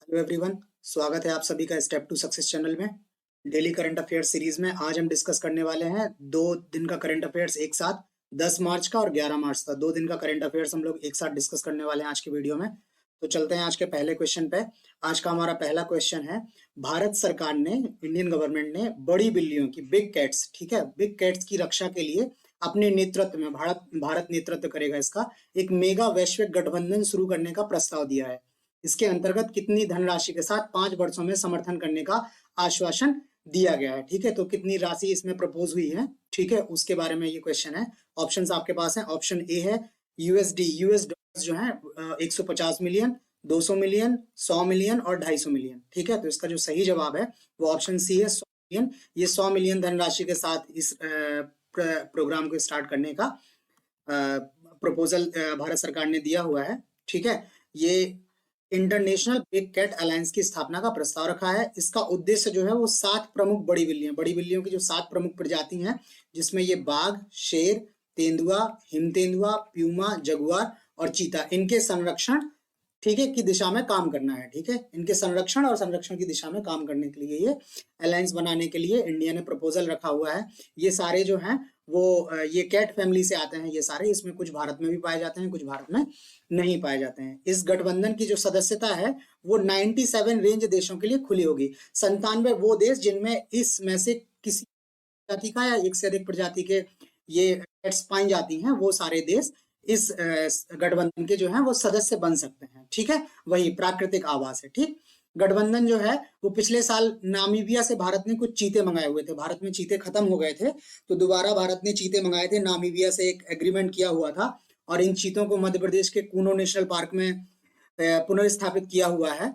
Hello everyone, स्वागत है आप सभी का स्टेप टू सक्सेस चैनल में। डेली करंट अफेयर्स सीरीज में आज हम डिस्कस करने वाले हैं 2 दिन का करंट अफेयर्स एक साथ, 10 मार्च का और 11 मार्च का 2 दिन का करंट अफेयर्स हम लोग एक साथ डिस्कस करने वाले हैं आज की वीडियो में। तो चलते हैं आज के पहले क्वेश्चन पे। आज का हमारा पहला क्वेश्चन है, भारत सरकार ने, इंडियन गवर्नमेंट ने बड़ी बिल्लियों की, बिग कैट्स, ठीक है, बिग कैट्स की रक्षा के लिए अपने नेतृत्व में, भारत नेतृत्व करेगा इसका, एक मेगा वैश्विक गठबंधन शुरू करने का प्रस्ताव दिया है। इसके अंतर्गत कितनी धनराशि के साथ 5 वर्षों में समर्थन करने का आश्वासन दिया गया है। ठीक है, तो कितनी राशि इसमें प्रपोज हुई है, ठीक है, उसके बारे में ये क्वेश्चन है। ऑप्शंस आपके पास हैं। ऑप्शन ए है यूएसडी, यूएस डॉलर्स जो है 150 मिलियन, 200 मिलियन, 100 मिलियन और 250 मिलियन। ठीक है, तो इसका जो सही जवाब है वो ऑप्शन सी है, 100 मिलियन। ये 100 मिलियन धनराशि के साथ इस प्रोग्राम को स्टार्ट करने का प्रपोजल भारत सरकार ने दिया हुआ है। ठीक है, ये इंटरनेशनल बिग कैट अलायंस की स्थापना का प्रस्ताव रखा है। इसका उद्देश्य जो है वो 7 प्रमुख बड़ी बिल्लियों की जो 7 प्रमुख प्रजाति हैं, जिसमें ये बाघ, शेर, तेंदुआ, हिम तेंदुआ, प्यूमा, जगुआर और चीता, इनके संरक्षण, ठीक है, की दिशा में काम करना है। ठीक है, इनके संरक्षण की दिशा में काम करने के लिए ये अलायंस बनाने के लिए इंडिया ने प्रपोजल रखा हुआ है। ये सारे जो हैं वो ये कैट फैमिली से आते हैं, ये सारे, इसमें कुछ भारत में भी पाए जाते हैं, कुछ भारत में नहीं पाए जाते हैं। इस गठबंधन की जो सदस्यता है वो 97 रेंज देशों के लिए खुली होगी। 97 वो देश जिनमें इसमें से किसी प्रजाति का या एक से अधिक प्रजाति के ये पेट्स पाई जाती हैं, वो सारे देश इस गठबंधन के जो हैं वो सदस्य बन सकते हैं। ठीक है, वही प्राकृतिक आवास है। ठीक, गठबंधन जो है वो पिछले साल नामीबिया से भारत ने कुछ चीते मंगाए हुए थे। भारत में चीते खत्म हो गए थे, तो दोबारा भारत ने चीते मंगाए थे। नामीबिया से एक एग्रीमेंट किया हुआ था और इन चीतों को मध्य प्रदेश के कूनो नेशनल पार्क में पुनर्स्थापित किया हुआ है।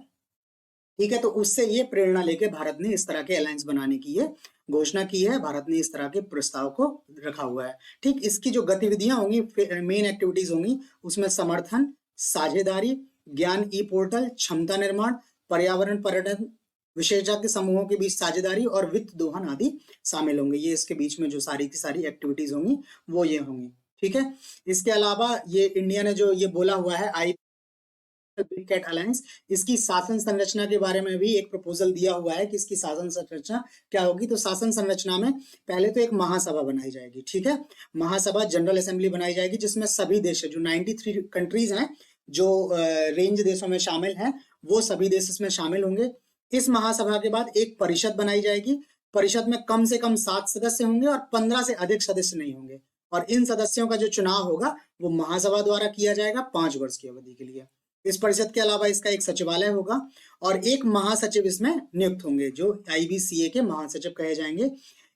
ठीक है, तो उससे ये प्रेरणा लेके भारत ने इस तरह के अलायंस बनाने की ये घोषणा की है। भारत ने इस तरह के प्रस्ताव को रखा हुआ है। ठीक, इसकी जो गतिविधियां होंगी, मेन एक्टिविटीज होंगी, उसमें समर्थन, साझेदारी, ज्ञान ई पोर्टल, क्षमता निर्माण, पर्यावरण पर्यटन, विशेषज्ञ समूहों के बीच साझेदारी और वित्त दोहन आदि शामिल होंगे। ये इसके बीच में जो सारी की सारी एक्टिविटीज होंगी वो ये होंगी। ठीक है, इसके अलावा ये इंडिया ने जो ये बोला हुआ है आई बिग कैट अलायंस, इसकी शासन संरचना के बारे में भी एक प्रपोजल दिया हुआ है कि इसकी शासन संरचना क्या होगी। तो शासन संरचना में पहले तो एक महासभा बनाई जाएगी। ठीक है, महासभा, जनरल असेंबली बनाई जाएगी, जिसमें सभी देश, जो 93 कंट्रीज हैं, जो रेंज देशों में शामिल हैं, वो सभी देश इसमें शामिल होंगे। इस महासभा के बाद एक परिषद बनाई जाएगी। परिषद में कम से कम 7 सदस्य होंगे और 15 से अधिक सदस्य नहीं होंगे। और इन सदस्यों का जो चुनाव होगा वो महासभा द्वारा किया जाएगा 5 वर्ष की अवधि के लिए। इस परिषद के अलावा इसका एक सचिवालय होगा और एक महासचिव इसमें नियुक्त होंगे, जो IBCA के महासचिव कहे जाएंगे।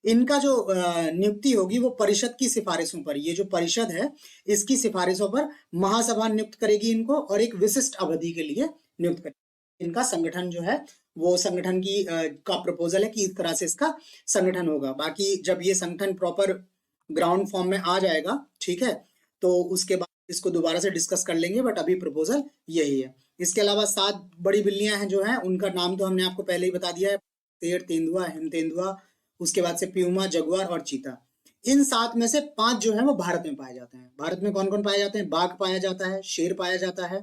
इनका जो नियुक्ति होगी वो परिषद की सिफारिशों पर, ये जो परिषद है इसकी सिफारिशों पर महासभा नियुक्त करेगी इनको और एक विशिष्ट अवधि के लिए नियुक्त करेगी। इनका संगठन जो है वो संगठन की का प्रपोजल है कि इस तरह से इसका संगठन होगा। बाकी जब ये संगठन प्रॉपर ग्राउंड फॉर्म में आ जाएगा, ठीक है, तो उसके बाद इसको दोबारा से डिस्कस कर लेंगे, बट अभी प्रपोजल यही है। इसके अलावा 7 बड़ी बिल्लियां हैं जो हैं, उनका नाम तो हमने आपको पहले ही बता दिया है, शेर, तेंदुआ, हिम तेंदुआ, उसके बाद से प्यूमा, जगुआर और चीता। इन 7 में से 5 जो है वो भारत में पाए जाते हैं। भारत में कौन कौन पाए जाते हैं? बाघ पाया जाता है, शेर पाया जाता है,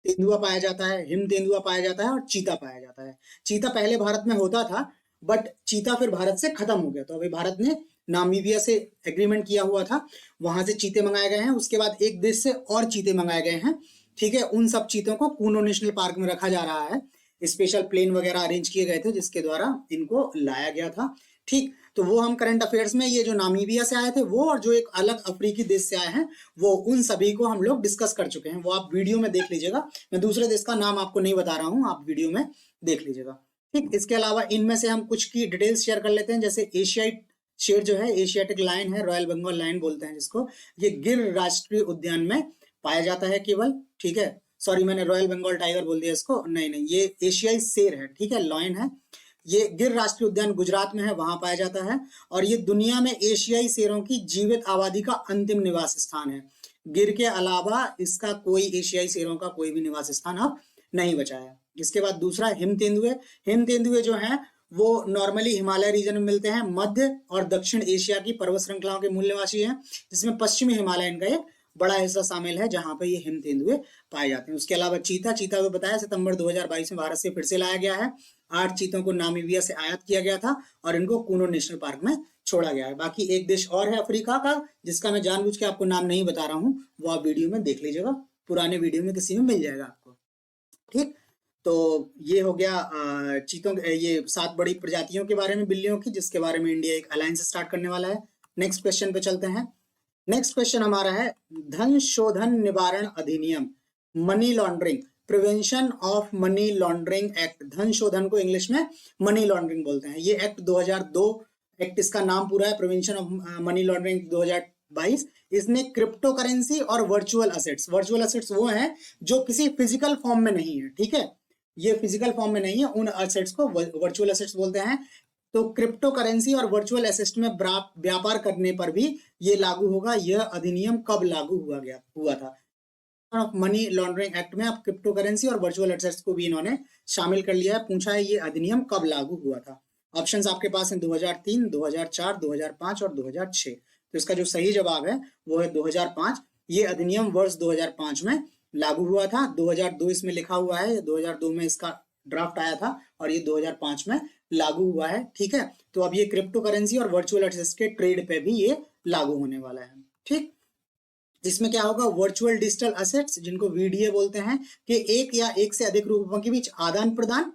तेंदुआ पाया जाता है, हिम तेंदुआ पाया जाता है और चीता पाया जाता है। चीता पहले भारत में होता था, बट चीता फिर भारत से खत्म हो गया। तो अभी भारत ने नामीबिया से एग्रीमेंट किया हुआ था, वहां से चीते मंगाए गए हैं। उसके बाद एक देश से और चीते मंगाए गए हैं। ठीक है, उन सब चीतों को कूनो नेशनल पार्क में रखा जा रहा है। स्पेशल प्लेन वगैरह अरेंज किए गए थे जिसके द्वारा इनको लाया गया था। ठीक, तो वो हम करंट अफेयर्स में ये जो नामीबिया से आए थे वो और जो एक अलग अफ्रीकी देश से आए हैं वो, उन सभी को हम लोग डिस्कस कर चुके हैं। वो आप वीडियो में देख लीजिएगा। मैं दूसरे देश का नाम आपको नहीं बता रहा हूँ, आप वीडियो में देख लीजिएगा। ठीक, इसके अलावा इनमें से हम कुछ की डिटेल्स शेयर कर लेते हैं। जैसे एशियाई शेर जो है, एशियाटिक लायन है, रॉयल बंगाल लायन बोलते हैं जिसको, ये गिर राष्ट्रीय उद्यान में पाया जाता है केवल। ठीक है, सॉरी, मैंने रॉयल बंगाल टाइगर बोल दिया इसको, नहीं, ये एशियाई शेर है। ठीक है, लायन है। ये गिर राष्ट्रीय उद्यान गुजरात में है, वहां पाया जाता है। और ये दुनिया में एशियाई शेरों की जीवित आबादी का अंतिम निवास स्थान है। गिर के अलावा इसका कोई एशियाई शेरों का कोई भी निवास स्थान अब नहीं बचा है। इसके बाद दूसरा हिम तेंदुए। हिम तेंदुए जो है वो नॉर्मली हिमालय रीजन में मिलते हैं। मध्य और दक्षिण एशिया की पर्वत श्रृंखलाओं के मूल निवासी हैं, जिसमें पश्चिमी हिमालय इनका एक बड़ा हिस्सा शामिल है जहां पे ये हिम तेंदुए पाए जाते हैं। उसके अलावा चीता को बताया सितंबर 2022 में भारत से फिर से लाया गया है। 8 चीतों को नामीबिया से आयात किया गया था और इनको कूनो नेशनल पार्क में छोड़ा गया है। बाकी एक देश और है अफ्रीका का, जिसका मैं जानबूझ के आपको नाम नहीं बता रहा हूँ, वो आप वीडियो में देख लीजिएगा, पुराने वीडियो में किसी में मिल जाएगा आपको। ठीक, तो ये हो गया चीतों ये 7 बड़ी प्रजातियों के बारे में बिल्लियों की, जिसके बारे में इंडिया एक अलायंस स्टार्ट करने वाला है। नेक्स्ट क्वेश्चन पे चलते हैं। नेक्स्ट क्वेश्चन हमारा है धन शोधन निवारण अधिनियम, money laundering, prevention of money laundering act. धन शोधन को इंग्लिश में मनी लॉन्ड्रिंग बोलते हैं। ये एक्ट 2002 एक्ट, इसका नाम पूरा है प्रिवेंशन ऑफ मनी लॉन्ड्रिंग 2022। इसने क्रिप्टो करेंसी और वर्चुअल असेट्स वो हैं जो किसी फिजिकल फॉर्म में नहीं है, ठीक है, ये फिजिकल फॉर्म में नहीं है, उन असेट्स को वर्चुअल असेट्स बोलते हैं। तो क्रिप्टो करेंसी और वर्चुअल एसेट्स में व्यापार करने पर भी ये लागू होगा। यह अधिनियम कब लागू हुआ था? मनी लॉन्ड्रिंग एक्ट में अब क्रिप्टो करेंसी और वर्चुअल एसेट्स को भी इन्होंने शामिल कर लिया है। पूछा है ये अधिनियम कब लागू हुआ था? ऑप्शंस आपके पास हैं 2003, 2004, 2005 और 2006। तो इसका जो सही जवाब है वो है 2005। ये अधिनियम वर्ष 2005 में लागू हुआ था। 2002 इसमें लिखा हुआ है, 2002 में इसका ड्राफ्ट आया था और ये 2005 में लागू हुआ है। ठीक है, तो अब ये क्रिप्टो करेंसी और वर्चुअल एसेट्स के ट्रेड पे भी ये लागू होने वाला है। ठीक, जिसमें क्या होगा, वर्चुअल डिजिटल एसेट्स जिनको वीडीए बोलते हैं, कि एक या एक से अधिक रूपों के बीच आदान प्रदान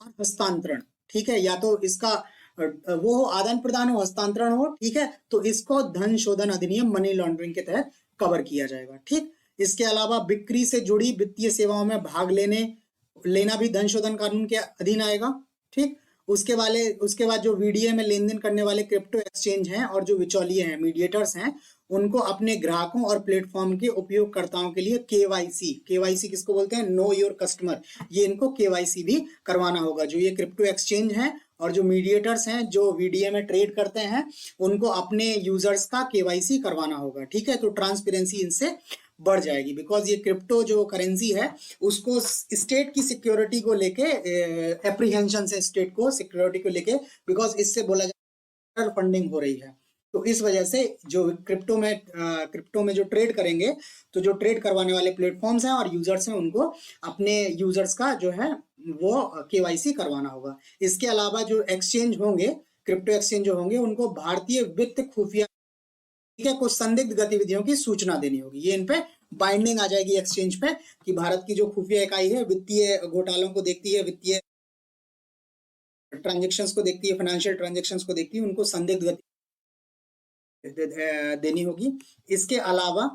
और हस्तांतरण। ठीक है, या तो इसका वो हो आदान प्रदान हो, हस्तांतरण हो, ठीक है, तो इसको धन शोधन अधिनियम मनी लॉन्ड्रिंग के तहत कवर किया जाएगा। ठीक, इसके अलावा बिक्री से जुड़ी वित्तीय सेवाओं में भाग लेना भी धन शोधन कानून के अधीन आएगा। ठीक, उसके बाद जो वीडीए में लेन देन करने वाले क्रिप्टो एक्सचेंज हैं और जो बिचौलिए हैं, मीडिएटर्स हैं, उनको अपने ग्राहकों और प्लेटफॉर्म के उपयोगकर्ताओं के लिए केवाईसी किसको बोलते हैं, नो योर कस्टमर, ये इनको केवाईसी भी करवाना होगा। जो ये क्रिप्टो एक्सचेंज हैं और जो मीडिएटर्स हैं जो वीडीए में ट्रेड करते हैं, उनको अपने यूजर्स का केवाईसी करवाना होगा। ठीक है, तो ट्रांसपेरेंसी इनसे बढ़ जाएगी, बिकॉज ये क्रिप्टो जो करेंसी है उसको स्टेट की सिक्योरिटी को लेके एप्रीहेंशन से स्टेट को सिक्योरिटी को लेके, बिकॉज इससे बोला जाए फंडिंग हो रही है, तो इस वजह से जो क्रिप्टो में जो ट्रेड करेंगे, तो जो ट्रेड करवाने वाले प्लेटफॉर्म्स हैं और यूजर्स हैं, उनको अपने यूजर्स का जो है वो केवाईसी करवाना होगा। इसके अलावा जो एक्सचेंज होंगे, क्रिप्टो एक्सचेंज जो होंगे, उनको भारतीय वित्त खुफिया कुछ संदिग्ध गतिविधियों की सूचना देनी होगी। ये इन पे बाइंडिंग आ जाएगी एक्सचेंज पे, कि भारत की जो खुफिया इकाई है, वित्तीय घोटालों को देखती है, वित्तीय ट्रांजेक्शन्स को देखती है, फाइनेंशियल ट्रांजेक्शन्स को देखती है, उनको संदिग्ध गति देनी होगी। इसके अलावा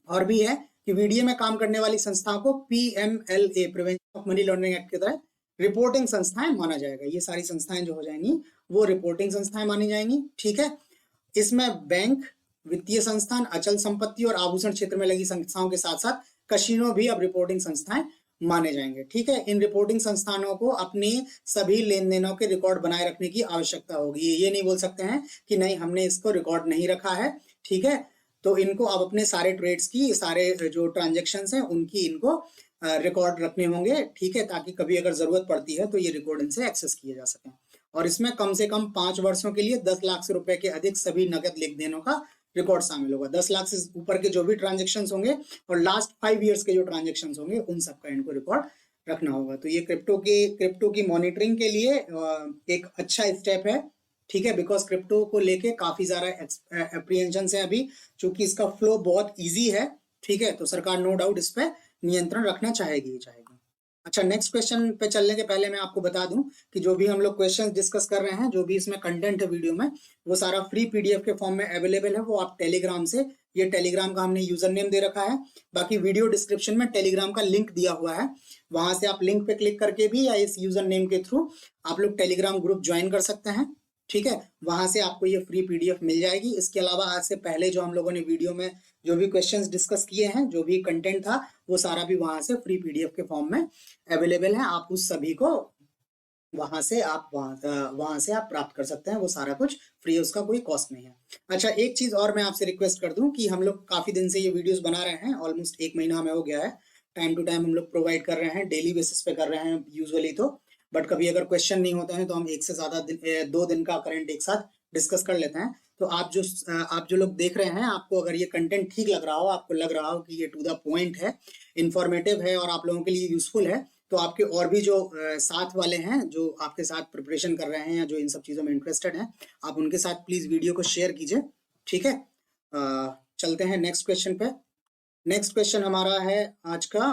और भी है कि वीडीए में काम करने वाली संस्थाओं को PMLA prevention of money laundering act के तहत रिपोर्टिंग संस्थाएं माना जाएगा। ये सारी संस्थाएं जो हो जाएंगी वो रिपोर्टिंग संस्थाएं मानी जाएंगी। ठीक है, इसमें बैंक, वित्तीय संस्थान, अचल संपत्ति और आभूषण क्षेत्र में लगी संस्थाओं के साथ साथ कसिनो भी अब रिपोर्टिंग संस्थाएं माने जाएंगे। ठीक है, इन रिपोर्टिंग संस्थानों को अपने सभी लेन देनों के रिकॉर्ड बनाए रखने की आवश्यकता होगी। ये नहीं बोल सकते हैं कि नहीं हमने इसको रिकॉर्ड नहीं रखा है। ठीक है, तो इनको अब अपने सारे ट्रेड्स की, सारे जो ट्रांजेक्शन्स हैं उनकी इनको रिकॉर्ड रखने होंगे। ठीक है, ताकि कभी अगर जरूरत पड़ती है तो ये रिकॉर्ड इनसे एक्सेस किए जा सके। और इसमें कम से कम 5 वर्षों के लिए 10 लाख से रुपए के अधिक सभी नगद लेन देनों का रिकॉर्ड शामिल होगा। 10 लाख से ऊपर के जो भी ट्रांजेक्शन्स होंगे और लास्ट 5 इयर्स के जो ट्रांजेक्शन्स होंगे, उन सबका इनको रिकॉर्ड रखना होगा। तो ये क्रिप्टो की मॉनिटरिंग के लिए एक अच्छा स्टेप है। ठीक है, बिकॉज क्रिप्टो को लेके काफी सारा एप्रीहेंशन है अभी, चूंकि इसका फ्लो बहुत ईजी है। ठीक है, तो सरकार नो डाउट इस पे नियंत्रण रखना चाहेगी। अच्छा, नेक्स्ट क्वेश्चन पे चलने के पहले मैं आपको बता दूं कि जो भी हम लोग क्वेश्चंस डिस्कस कर रहे हैं, जो भी इसमें कंटेंट है वीडियो में, वो सारा फ्री पीडीएफ के फॉर्म में अवेलेबल है। वो आप टेलीग्राम से, ये टेलीग्राम का हमने यूजर नेम दे रखा है, बाकी वीडियो डिस्क्रिप्शन में टेलीग्राम का लिंक दिया हुआ है, वहां से आप लिंक पे क्लिक करके भी या इस यूजर नेम के थ्रू आप लोग टेलीग्राम ग्रुप ज्वाइन कर सकते हैं। ठीक है, वहां से आपको ये फ्री पीडीएफ मिल जाएगी। इसके अलावा आज से पहले जो हम लोगों ने वीडियो में जो भी क्वेश्चंस डिस्कस किए हैं, जो भी कंटेंट था, वो सारा भी वहां से फ्री पीडीएफ के फॉर्म में अवेलेबल है। आप उस सभी को वहां से आप प्राप्त कर सकते हैं। वो सारा कुछ फ्री है, उसका कोई कॉस्ट नहीं है। अच्छा, एक चीज और मैं आपसे रिक्वेस्ट कर दूं कि हम लोग काफी दिन से ये वीडियोस बना रहे हैं, ऑलमोस्ट 1 महीना हमें हो गया है। टाइम टू टाइम हम लोग प्रोवाइड कर रहे हैं, डेली बेसिस पे कर रहे हैं यूजुअली तो, बट कभी अगर क्वेश्चन नहीं होते हैं तो हम 1 से ज्यादा 2 दिन का करंट एक साथ डिस्कस कर लेते हैं। तो आप जो लोग देख रहे हैं, आपको अगर ये कंटेंट ठीक लग रहा हो, आपको लग रहा हो कि ये टू द पॉइंट है, इंफॉर्मेटिव है और आप लोगों के लिए यूजफुल है, तो आपके और भी जो साथ वाले हैं, जो आपके साथ प्रिपरेशन कर रहे हैं या जो इन सब चीज़ों में इंटरेस्टेड हैं, आप उनके साथ प्लीज़ वीडियो को शेयर कीजिए। ठीक है, चलते हैं नेक्स्ट क्वेश्चन पे। नेक्स्ट क्वेश्चन हमारा है आज का,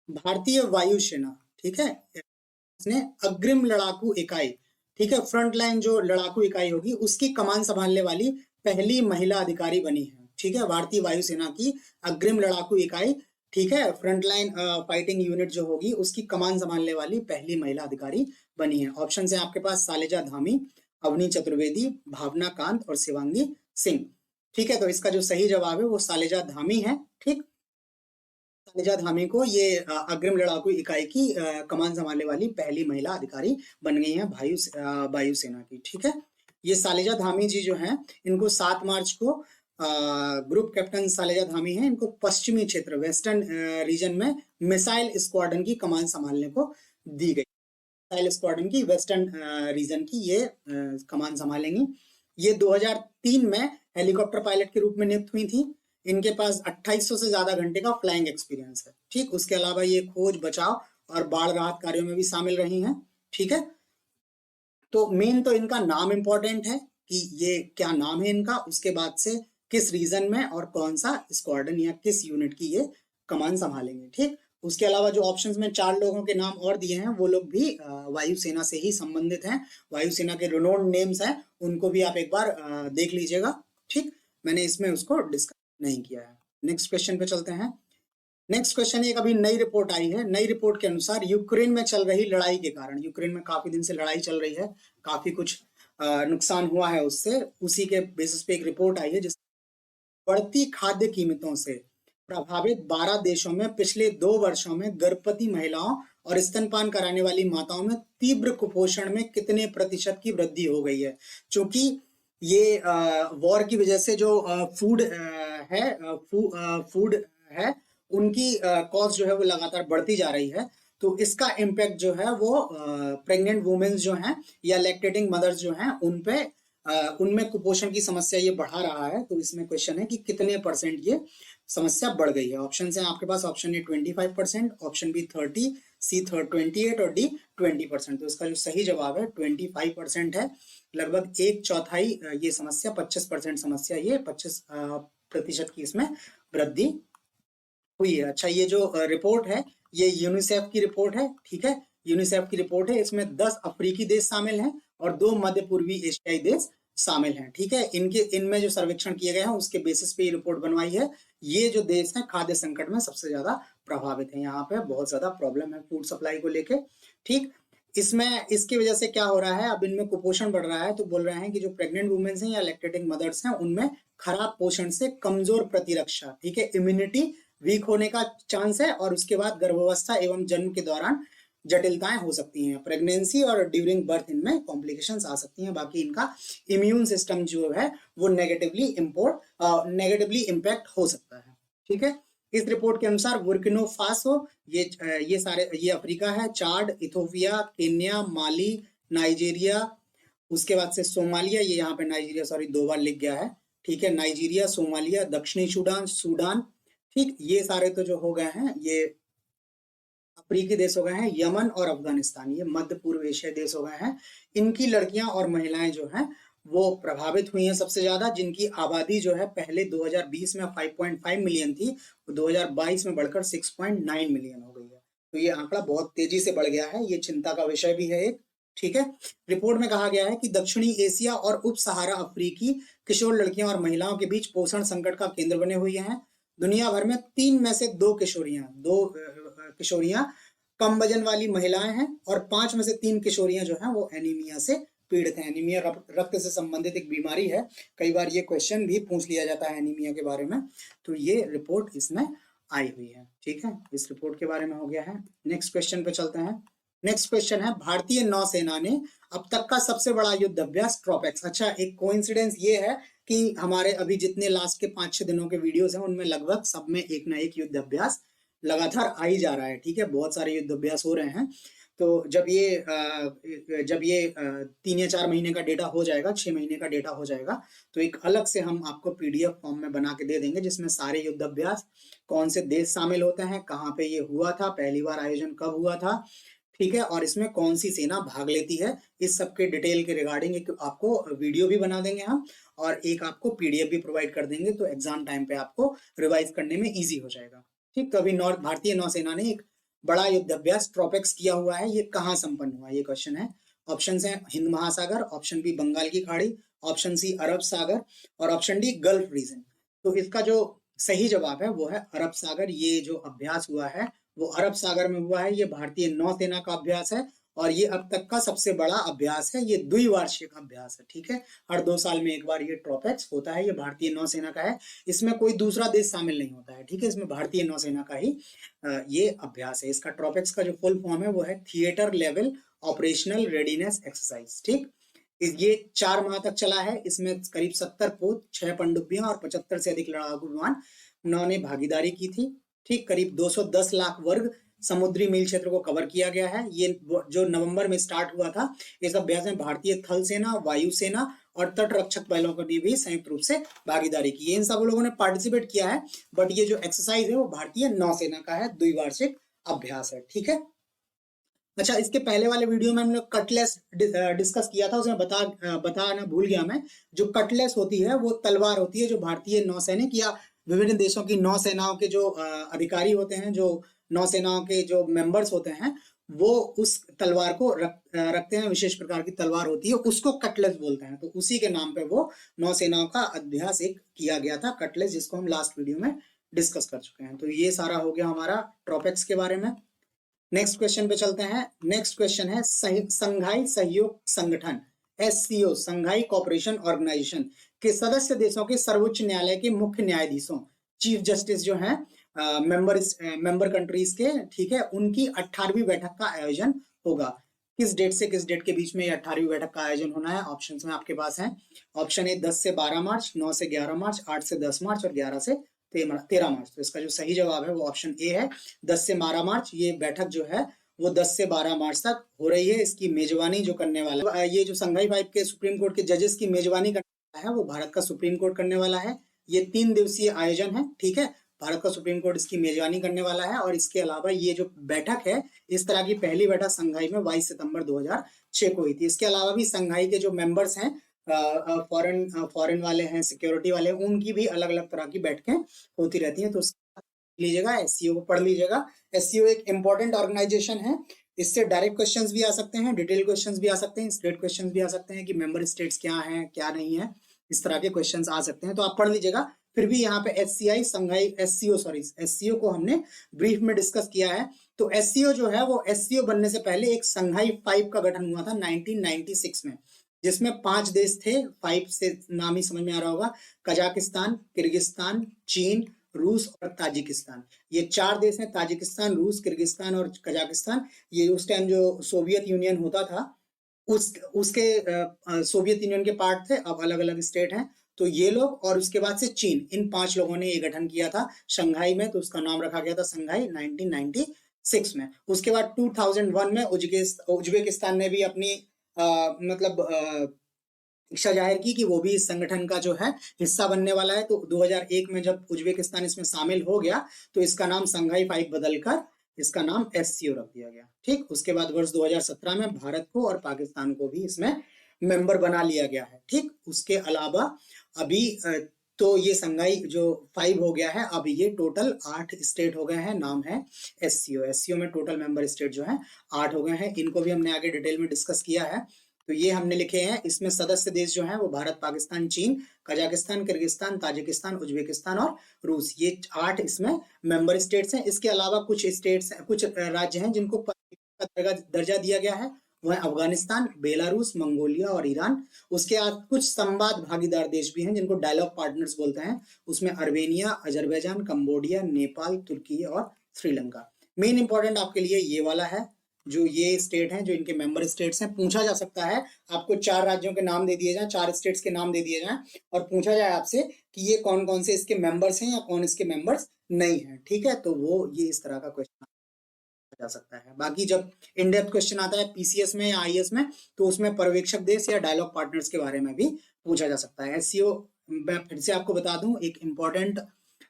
भारतीय वायुसेना, ठीक है, इसने अग्रिम लड़ाकू इकाई, ठीक है, फ्रंट लाइन जो लड़ाकू इकाई होगी उसकी कमान संभालने वाली पहली महिला अधिकारी बनी है। ठीक है, भारतीय वायुसेना की अग्रिम लड़ाकू इकाई, ठीक है, फ्रंट लाइन फाइटिंग यूनिट जो होगी उसकी कमान संभालने वाली पहली महिला अधिकारी बनी है। ऑप्शन है आपके पास सालेजा धामी, अवनी चतुर्वेदी, भावना कांत और शिवांगी सिंह। ठीक है, तो इसका जो सही जवाब है वो सालेजा धामी है। ठीक, सालेजा धामी को ये अग्रिम लड़ाकू इकाई की कमान संभालने वाली पहली महिला अधिकारी बन गई हैं वायुसेना की। ठीक है, ये सालेजा धामी जी जो हैं, इनको 7 मार्च को ग्रुप कैप्टन सालेजा धामी हैं, इनको पश्चिमी क्षेत्र वेस्टर्न रीजन में मिसाइल स्क्वाड्रन की कमान संभालने को दी गई। मिसाइल स्क्वाड्रन की वेस्टर्न रीजन की ये कमान संभालेंगी। ये 2003 में हेलीकॉप्टर पायलट के रूप में नियुक्त हुई थी। इनके पास 2800 से ज्यादा घंटे का फ्लाइंग एक्सपीरियंस है। ठीक, उसके अलावा ये खोज बचाव और बाढ़ राहत कार्यों में भी शामिल रही हैं। ठीक है, तो मेन तो इनका नाम इंपॉर्टेंट है कि ये क्या नाम है इनका, उसके बाद से किस रीजन में और कौन सा स्क्वाड्रन या किस यूनिट की ये कमान संभालेंगे। ठीक, उसके अलावा जो ऑप्शंस में 4 लोगों के नाम और दिए हैं वो लोग भी वायुसेना से ही संबंधित हैं। वायुसेना के रिनोन्ड नेम्स हैं, उनको भी आप एक बार देख लीजिएगा। ठीक, मैंने इसमें उसको डिस्कस नहीं किया है। नेक्स्ट क्वेश्चन पे चलते हैं। नेक्स्ट क्वेश्चन एक अभी नई रिपोर्ट आई है। नई रिपोर्ट के अनुसार यूक्रेन में चल रही लड़ाई के कारण, यूक्रेन में काफी दिन से लड़ाई चल रही है, काफी कुछ नुकसान हुआ है उससे, उसी के बेसिस पे एक रिपोर्ट आई है जिस बढ़ती खाद्य कीमतों से प्रभावित 12 देशों में पिछले 2 वर्षों में गर्भवती महिलाओं और स्तनपान कराने वाली माताओं में तीव्र कुपोषण में कितने प्रतिशत की वृद्धि हो गई है। क्योंकि ये वॉर की वजह से जो फूड है उनकी कॉस्ट जो है वो लगातार बढ़ती जा रही है, तो इसका इम्पैक्ट जो है वो प्रेग्नेंट वुमेन्स जो हैं या लैक्टेटिंग मदर्स जो हैं उन पे उनमें कुपोषण की समस्या ये बढ़ा रहा है। तो इसमें क्वेश्चन है कि कितने परसेंट ये समस्या बढ़ गई है। ऑप्शन है आपके पास, ऑप्शन ए 25%, ऑप्शन बी 30, सी 28 और डी 20%। तो इसका जो सही जवाब है 25% है। लगभग 1/4 ये समस्या, 25% समस्या, ये 25% की इसमें वृद्धि हुई है। अच्छा, ये जो रिपोर्ट है ये यूनिसेफ की रिपोर्ट है। ठीक है, यूनिसेफ की रिपोर्ट है, इसमें 10 अफ्रीकी देश शामिल हैं और 2 मध्य पूर्वी एशियाई देश शामिल हैं। ठीक है, इनमें जो सर्वेक्षण किए गए हैं उसके बेसिस पे ये रिपोर्ट बनवाई है। ये जो देश हैं खाद्य संकट में सबसे ज्यादा प्रभावित है, यहाँ पे बहुत ज्यादा प्रॉब्लम है फूड सप्लाई को लेके। ठीक, इसमें इसकी वजह से क्या हो रहा है, अब इनमें कुपोषण बढ़ रहा है, तो बोल रहे हैं कि जो प्रेग्नेंट वुमेन्स हैं या लैक्टेटिंग मदर्स हैं उनमें खराब पोषण से कमजोर प्रतिरक्षा, ठीक है, इम्यूनिटी वीक होने का चांस है, और उसके बाद गर्भावस्था एवं जन्म के दौरान जटिलताएं हो सकती हैं। प्रेगनेंसी और ड्यूरिंग बर्थ इनमें कॉम्प्लिकेशंस आ सकती हैं। बाकी इनका इम्यून सिस्टम जो है वो नेगेटिवली इम्पैक्ट हो सकता है। ठीक है, इस रिपोर्ट के अनुसार बुर्किना फासो, ये अफ्रीका है, चाड, इथोपिया, केन्या, माली, नाइजीरिया, उसके बाद से सोमालिया, ये यहाँ पे नाइजीरिया सॉरी 2 बार लिख गया है। ठीक है, नाइजीरिया, सोमालिया, दक्षिणी सूडान। ठीक, ये सारे तो जो हो गए हैं ये अफ्रीकी देश हो गए हैं। यमन और अफगानिस्तान ये मध्य पूर्व एशियाई देश हो गए हैं। इनकी लड़कियां और महिलाएं जो हैं वो प्रभावित हुई हैं सबसे ज्यादा, जिनकी आबादी जो है पहले 2020 में 5.5 मिलियन थी, 2022 में बढ़कर 6.9 मिलियन हो गई है। तो ये आंकड़ा बहुत तेजी से बढ़ गया है, ये चिंता का विषय भी है एक। ठीक है, रिपोर्ट में कहा गया है कि दक्षिणी एशिया और उप सहारा अफ्रीकी किशोर लड़कियां और महिलाओं के बीच पोषण संकट का केंद्र बने हुए हैं। दुनिया भर में 3 में से 2 किशोरियां कम वजन वाली महिलाएं हैं, और 5 में से 3 किशोरियां जो हैं वो एनीमिया से पीड़ित हैं। एनीमिया रक्त से संबंधित एक बीमारी है, कई बार ये क्वेश्चन भी पूछ लिया जाता है एनीमिया के बारे में, तो ये रिपोर्ट इसमें आई हुई है। ठीक है, इस रिपोर्ट के बारे में हो गया है। नेक्स्ट क्वेश्चन पे चलते हैं। नेक्स्ट क्वेश्चन है, भारतीय नौसेना ने अब तक का सबसे बड़ा युद्ध अभ्यास ट्रोपेक्स। अच्छा, एक कोइंसिडेंस ये है कि हमारे अभी जितने लास्ट के 5-6 दिनों के वीडियोस हैं उनमें लगभग सब में एक ना एक युद्ध अभ्यास लगातार आ ही जा रहा है। ठीक है, बहुत सारे युद्ध अभ्यास हो रहे हैं। तो जब ये 3 या 4 महीने का डेटा हो जाएगा, 6 महीने का डेटा हो जाएगा, तो एक अलग से हम आपको पीडीएफ फॉर्म में बना के दे देंगे, जिसमें सारे युद्ध अभ्यास, कौन से देश शामिल होते हैं, कहाँ पे ये हुआ था, पहली बार आयोजन कब हुआ था, ठीक है, और इसमें कौन सी सेना भाग लेती है, इस सब के डिटेल के रिगार्डिंग एक आपको वीडियो भी बना देंगे हम, और एक आपको पीडीएफ भी प्रोवाइड कर देंगे, तो एग्जाम टाइम पे आपको रिवाइज करने में इजी हो जाएगा। ठीक, तो अभी नॉर्थ भारतीय नौसेना ने एक बड़ा युद्ध अभ्यास ट्रोपेक्स किया हुआ है, ये कहाँ संपन्न हुआ, ये क्वेश्चन है। ऑप्शन है हिंद महासागर, ऑप्शन बी बंगाल की खाड़ी, ऑप्शन सी अरब सागर, और ऑप्शन डी गल्फ रीजन। तो इसका जो सही जवाब है वो है अरब सागर। ये जो अभ्यास हुआ है वो अरब सागर में हुआ है। ये भारतीय नौसेना का अभ्यास है और ये अब तक का सबसे बड़ा अभ्यास है। ये द्विवार्षिक अभ्यास है, ठीक है, हर 2 साल में एक बार ये ट्रोपेक्स होता है। ये भारतीय नौसेना का है, इसमें कोई दूसरा देश शामिल नहीं होता है, ठीक है, इसमें भारतीय नौसेना का ही ये अभ्यास है। इसका ट्रोपेक्स का जो फुल फॉर्म है वो है theatre level operational readiness exercise. ठीक, ये 4 माह तक चला है। इसमें करीब 70 पोत, 6 पनडुब्बियां और 75 से अधिक लड़ाकू विमान उन्होंने भागीदारी की थी। ठीक, करीब 210 लाख वर्ग समुद्री मील क्षेत्र को कवर किया गया है। ये जो नवंबर में स्टार्ट हुआ था, इस अभ्यास में भारतीय थल सेना, वायुसेना और तट रक्षक बलों की भी संयुक्त रूप से भागीदारी की है। इन सब लोगों ने पार्टिसिपेट किया है, बट ये जो एक्सरसाइज है वो भारतीय नौसेना का है, द्विवार्षिक अभ्यास है। ठीक है, अच्छा, इसके पहले वाले वीडियो में हम लोग कटलेस डिस्कस किया था, उसमें बताना भूल गया मैं। जो कटलेस होती है वो तलवार होती है, जो भारतीय नौसैनिक या विभिन्न देशों की नौसेनाओं के जो अधिकारी होते हैं, जो नौसेनाओं के जो मेंबर्स होते हैं, वो उस तलवार को रखते हैं। विशेष प्रकार की तलवार होती है, उसको कटलेस बोलते हैं। तो उसी के नाम पे वो नौसेनाओं का अभ्यास एक किया गया था, कटलेस, जिसको हम लास्ट वीडियो में डिस्कस कर चुके हैं। तो ये सारा हो गया हमारा ट्रोपेक्स के बारे में। नेक्स्ट क्वेश्चन पे चलते हैं। नेक्स्ट क्वेश्चन है संघाई सहयोग संगठन, एससीओ, संघाई कोऑपरेशन ऑर्गेनाइजेशन के सदस्य देशों के सर्वोच्च न्यायालय के मुख्य न्यायाधीशों, चीफ जस्टिस जो हैं, मेंबर कंट्रीज के, ठीक है, उनकी 18वीं बैठक का आयोजन होगा। किस डेट से किस डेट के बीच में ये 18वीं बैठक का आयोजन होना है? ऑप्शंस में आपके पास हैं। ऑप्शन ए 10 से 12 मार्च, 9 से 11 मार्च, 8 से 10 मार्च और 11 से 13 मार्च। तो इसका जो सही जवाब है वो ऑप्शन ए है, 10 से 12 मार्च। ये बैठक जो है वो 10 से 12 मार्च तक हो रही है। इसकी मेजबानी जो करने वाला, ये जो संघाई फाइव के सुप्रीम कोर्ट के जजेस की मेजबानी करने वाला है वो भारत का सुप्रीम कोर्ट करने वाला है। ये 3 दिवसीय आयोजन है, ठीक है, भारत का सुप्रीम कोर्ट इसकी मेजबानी करने वाला है। और इसके अलावा ये जो बैठक है, इस तरह की पहली बैठक संघाई में 22 सितंबर 2006 को हुई थी। इसके अलावा भी संघाई के जो मेंबर्स हैं, फॉरेन वाले हैं, सिक्योरिटी वाले हैं, उनकी भी अलग अलग तरह की बैठकें होती रहती हैं। तो लीजिएगा, एससीओ को पढ़ लीजिएगा। एससीओ एक इंपॉर्टेंट ऑर्गेनाइजेशन है। इससे डायरेक्ट क्वेश्चंस भी आ सकते हैं, डिटेल क्वेश्चंस भी आ सकते हैं, स्टेट क्वेश्चंस भी आ सकते हैं कि मेंबर स्टेट्स क्या हैं क्या नहीं है, इस तरह के क्वेश्चंस आ सकते हैं। तो आप पढ़ लीजिएगा। फिर भी यहाँ पे एचसीआई, संघाई, एससीओ को हमने ब्रीफ में डिस्कस किया है। तो एससीओ जो है वो एससीओ बनने से पहले एक संघाई 5 का गठन हुआ था 1996 में, जिसमें 5 देश थे। 5 से नाम ही समझ में आ रहा होगा, कजाकिस्तान, किर्गिस्तान, चीन, रूस और ताजिकिस्तान। ये 4 देश हैं, ताजिकिस्तान, रूस, किर्गिस्तान और कजाकिस्तान। ये उस टाइम जो सोवियत यूनियन होता था उसके सोवियत यूनियन के पार्ट थे, अब अलग अलग स्टेट हैं। तो ये लोग और उसके बाद से चीन, इन 5 लोगों ने ये गठन किया था शंघाई में। तो उसका नाम रखा गया था संघाई 1996 में। उसके बाद 2001 में उज्बेकिस्तान ने भी अपनी इच्छा जाहिर की कि वो भी इस संगठन का जो है हिस्सा बनने वाला है। तो 2001 में जब उज्बेकिस्तान इसमें शामिल हो गया तो इसका नाम संघाई 5 बदलकर इसका नाम एससीओ रख दिया गया। ठीक, उसके बाद वर्ष 2017 में भारत को और पाकिस्तान को भी इसमें मेंबर बना लिया गया है। ठीक, उसके अलावा अभी तो ये संघाई जो 5 हो गया है, अब ये टोटल 8 स्टेट हो गए हैं। नाम है एससीओ। एससीओ में टोटल मेंबर स्टेट जो है 8 हो गए हैं। इनको भी हमने आगे डिटेल में डिस्कस किया है। तो ये हमने लिखे हैं। इसमें सदस्य देश जो हैं वो भारत, पाकिस्तान, चीन, कजाकिस्तान, किर्गिस्तान, ताजिकिस्तान, उज्बेकिस्तान और रूस, ये 8 इसमें मेंबर स्टेट्स हैं। इसके अलावा कुछ स्टेट्स, कुछ राज्य हैं जिनको दर्जा दिया गया है, वो है अफगानिस्तान, बेलारूस, मंगोलिया और ईरान। उसके बाद कुछ संवाद भागीदार देश भी हैं जिनको डायलॉग पार्टनर्स बोलते हैं। उसमें अर्मेनिया, अजरबैजान, कंबोडिया, नेपाल, तुर्की और श्रीलंका। मेन इंपॉर्टेंट आपके लिए ये वाला है, जो ये स्टेट हैं, जो इनके मेंबर स्टेट्स हैं। पूछा जा सकता है, आपको 4 राज्यों के नाम दे दिए जाएं, 4 स्टेट्स के नाम दे दिए जाएं और पूछा जाए आपसे कि ये कौन कौन से इसके मेंबर्स हैं या कौन इसके मेंबर्स नहीं है। ठीक है, तो वो ये इस तरह का क्वेश्चन जा सकता है। बाकी जब इन डेप्थ क्वेश्चन आता है पीसीएस में या आईएएस में, तो उसमें पर्यवेक्षक देश या डायलॉग पार्टनर्स के बारे में भी पूछा जा सकता है। एससीओ मैं फिर से आपको बता दूं, एक इम्पॉर्टेंट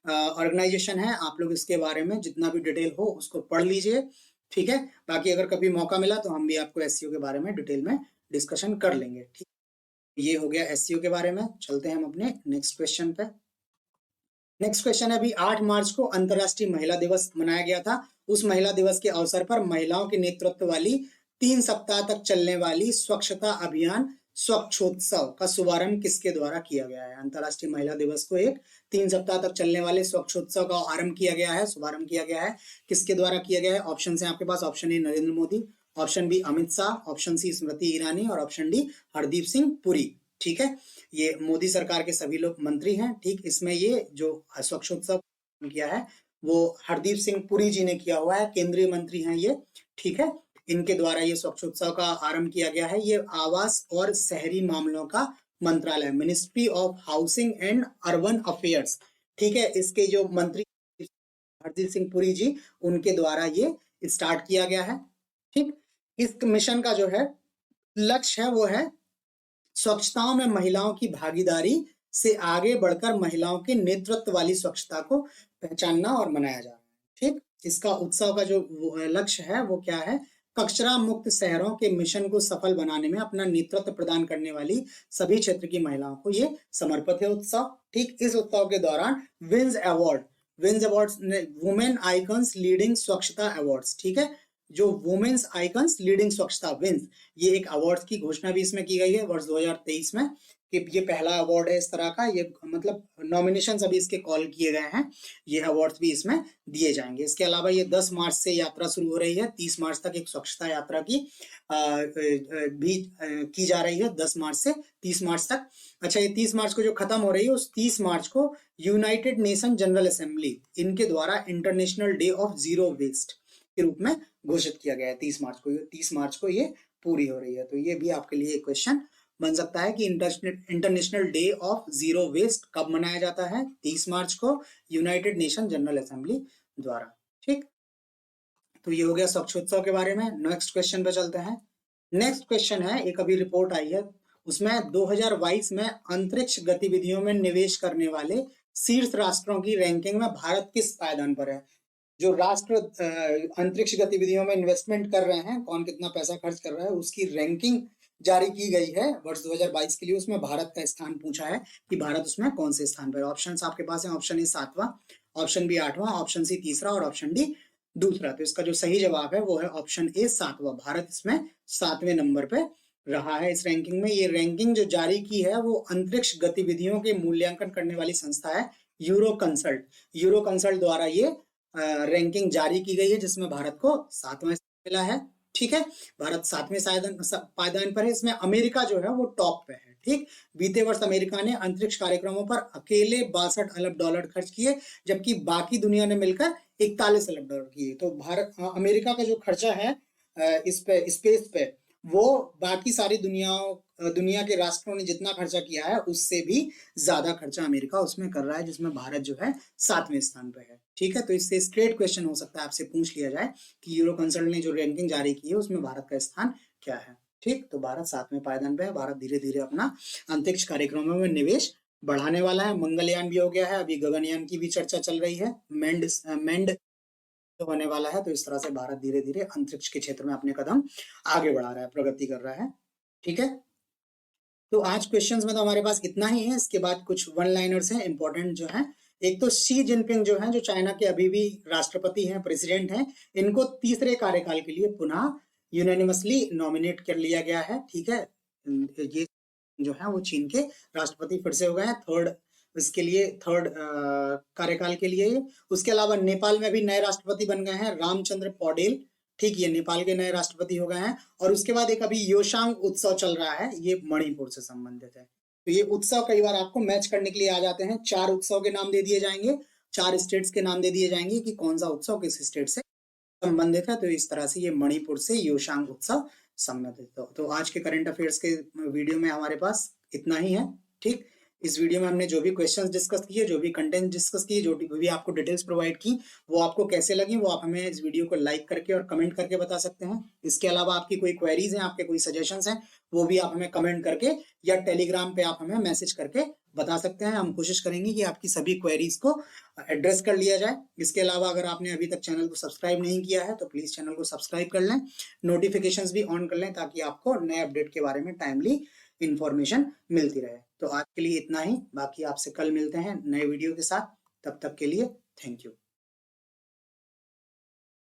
ऑर्गेनाइजेशन है, आप लोग इसके बारे में जितना भी डिटेल हो उसको पढ़ लीजिए, ठीक है। बाकी अगर कभी मौका मिला तो हम भी आपको एससीओ के बारे में डिटेल में डिस्कशन कर लेंगे, ठीक। ये हो गया एससीओ के बारे में। चलते हैं हम अपने नेक्स्ट क्वेश्चन पे। नेक्स्ट क्वेश्चन है, अभी 8 मार्च को अंतरराष्ट्रीय महिला दिवस मनाया गया था। उस महिला दिवस के अवसर पर महिलाओं के नेतृत्व वाली 3 सप्ताह तक चलने वाली स्वच्छता अभियान स्वच्छोत्सव का शुभारंभ किसके द्वारा किया गया है? अंतरराष्ट्रीय महिला दिवस को एक 3 सप्ताह तक चलने वाले स्वच्छोत्सव का आरंभ किया गया है, शुभारंभ किया गया है, किसके द्वारा किया गया है? ऑप्शन है आपके पास, option A Narendra Modi, option B Amit Shah, option C Smriti Irani और ऑप्शन डी हरदीप सिंह पुरी, ठीक है। ये मोदी सरकार के सभी लोग मंत्री हैं, ठीक। इसमें ये जो स्वच्छोत्सव किया है वो हरदीप सिंह पुरी जी ने किया हुआ है, केंद्रीय मंत्री हैं ये, ठीक है। इनके द्वारा ये स्वच्छोत्सव का आरंभ किया गया है। ये आवास और शहरी मामलों का मंत्रालय, ministry of housing and urban affairs, ठीक है, इसके जो मंत्री हरदीप सिंह पुरी जी, उनके द्वारा ये स्टार्ट किया गया है, ठीक। इस मिशन का जो है लक्ष्य है वो है स्वच्छताओं में महिलाओं की भागीदारी से आगे बढ़कर महिलाओं के नेतृत्व वाली स्वच्छता को पहचानना और मनाया जा रहा है, ठीक। इसका उत्सव का जो लक्ष्य है वो क्या है? कचरा मुक्त शहरों के मिशन को सफल बनाने में अपना नेतृत्व प्रदान करने वाली सभी क्षेत्र की महिलाओं को ये समर्पित है उत्सव, ठीक। इस उत्सव के दौरान विंस award women icons leading Swachhata awards, ठीक है, जो वुमेन्स आइकन्स लीडिंग स्वच्छता विंस, ये एक अवार्ड की घोषणा भी इसमें की गई है वर्ष 2023 में, कि ये पहला अवार्ड है इस तरह का। ये मतलब नॉमिनेशंस अभी इसके कॉल किए गए हैं, ये अवार्ड्स भी इसमें दिए जाएंगे। इसके अलावा ये 10 मार्च से यात्रा शुरू हो रही है, 30 मार्च तक एक स्वच्छता यात्रा की भी की जा रही है, 10 मार्च से 30 मार्च तक। अच्छा, ये 30 मार्च को जो खत्म हो रही है, उस 30 मार्च को यूनाइटेड नेशन जनरल असेंबली इनके द्वारा international day of zero waste के रूप में घोषित किया गया है। 30 मार्च को, 30 मार्च को ये पूरी हो रही है। तो ये भी आपके लिए एक क्वेश्चन बन सकता है कि international day of zero waste कब मनाया जाता है? 30 मार्च को यूनाइटेड नेशन जनरल असेंबली द्वारा, ठीक। तो ये हो गया स्वच्छोत्सव के बारे में। नेक्स्ट क्वेश्चन पे चलते हैं। नेक्स्ट क्वेश्चन है, एक अभी रिपोर्ट आई है, उसमें 2022 में अंतरिक्ष गतिविधियों में निवेश करने वाले शीर्ष राष्ट्रों की रैंकिंग में भारत किस पायदान पर है? जो राष्ट्र अंतरिक्ष गतिविधियों में इन्वेस्टमेंट कर रहे हैं, कौन कितना पैसा खर्च कर रहा है, उसकी रैंकिंग जारी की गई है वर्ष 2022 के लिए। उसमें भारत का स्थान पूछा है कि भारत उसमें कौन से स्थान पर है। ऑप्शंस आपके पास हैं, ऑप्शन ए 7वां, ऑप्शन बी 8वां, ऑप्शन सी 3रा और ऑप्शन डी 2रा। तो इसका जो सही जवाब है वो है ऑप्शन ए 7वां। भारत इसमें 7वें नंबर पे रहा है इस रैंकिंग में। ये रैंकिंग जो जारी की है वो अंतरिक्ष गतिविधियों के मूल्यांकन करने वाली संस्था है यूरो कंसल्ट द्वारा ये रैंकिंग जारी की गई है, जिसमें भारत को 7वां स्थान मिला है, ठीक है। भारत 7वें पायदान पर है। इसमें अमेरिका जो है वो टॉप पे है, ठीक। बीते वर्ष अमेरिका ने अंतरिक्ष कार्यक्रमों पर अकेले 62 अरब डॉलर खर्च किए, जबकि बाकी दुनिया ने मिलकर 41 अरब डॉलर किए। तो अमेरिका का जो खर्चा है इस पे, स्पेस पे, वो बाकी सारी दुनिया के राष्ट्रों ने जितना खर्चा किया है उससे भी ज्यादा खर्चा अमेरिका उसमें कर रहा है, जिसमें भारत जो है 7वें स्थान पर है, ठीक है। तो इससे स्ट्रेट क्वेश्चन हो सकता है, आपसे पूछ लिया जाए कि यूरो कंसल्ट ने जो रैंकिंग जारी की है उसमें भारत का स्थान क्या है, ठीक। तो भारत 7वें पायदान पे है। भारत धीरे धीरे अपना अंतरिक्ष कार्यक्रमों में निवेश बढ़ाने वाला है। मंगलयान भी हो गया है, अभी गगनयान की भी चर्चा चल रही है, मेंड होने वाला है। तो इस तरह से भारत धीरे धीरे अंतरिक्ष के क्षेत्र में अपने कदम आगे बढ़ा रहा है, प्रगति कर रहा है, ठीक है। तो आज क्वेश्चंस में तो हमारे पास इतना ही है। इसके बाद कुछ वन लाइनर्स हैं इंपॉर्टेंट जो है। एक तो शी जिनपिंग जो है, जो चाइना के अभी भी राष्ट्रपति हैं, प्रेसिडेंट हैं, इनको 3रे कार्यकाल के लिए पुनः यूनानिमसली नॉमिनेट कर लिया गया है, ठीक है। ये जो है वो चीन के राष्ट्रपति फिर से हो गए हैं, थर्ड कार्यकाल के लिए। उसके अलावा नेपाल में भी नए राष्ट्रपति बन गए हैं, रामचंद्र पौडेल, ठीक, ये नेपाल के नए राष्ट्रपति हो गए हैं। और उसके बाद एक अभी योशांग उत्सव चल रहा है, ये मणिपुर से संबंधित है। तो ये उत्सव कई बार आपको मैच करने के लिए आ जाते हैं। 4 उत्सव के नाम दे दिए जाएंगे, 4 स्टेट्स के नाम दे दिए जाएंगे कि कौन सा उत्सव किस स्टेट से संबंधित है। तो इस तरह से ये मणिपुर से योशांग उत्सव संबंधित। तो आज के करंट अफेयर्स के वीडियो में हमारे पास इतना ही है, ठीक। इस वीडियो में हमने जो भी क्वेश्चंस डिस्कस किए, जो भी कंटेंट डिस्कस किए, जो भी आपको डिटेल्स प्रोवाइड की, वो आपको कैसे लगी वो आप हमें इस वीडियो को लाइक करके और कमेंट करके बता सकते हैं। इसके अलावा आपकी कोई क्वेरीज हैं, आपके कोई सजेशंस हैं, वो भी आप हमें कमेंट करके या टेलीग्राम पे आप हमें मैसेज करके बता सकते हैं। हम कोशिश करेंगे कि आपकी सभी क्वेरीज को एड्रेस कर लिया जाए। इसके अलावा अगर आपने अभी तक चैनल को सब्सक्राइब नहीं किया है तो प्लीज चैनल को सब्सक्राइब कर लें, नोटिफिकेशंस भी ऑन कर लें ताकि आपको नए अपडेट के बारे में टाइमली इंफॉर्मेशन मिलती रहे। तो आज के लिए इतना ही, बाकी आपसे कल मिलते हैं नए वीडियो के साथ। तब तक के लिए थैंक यू।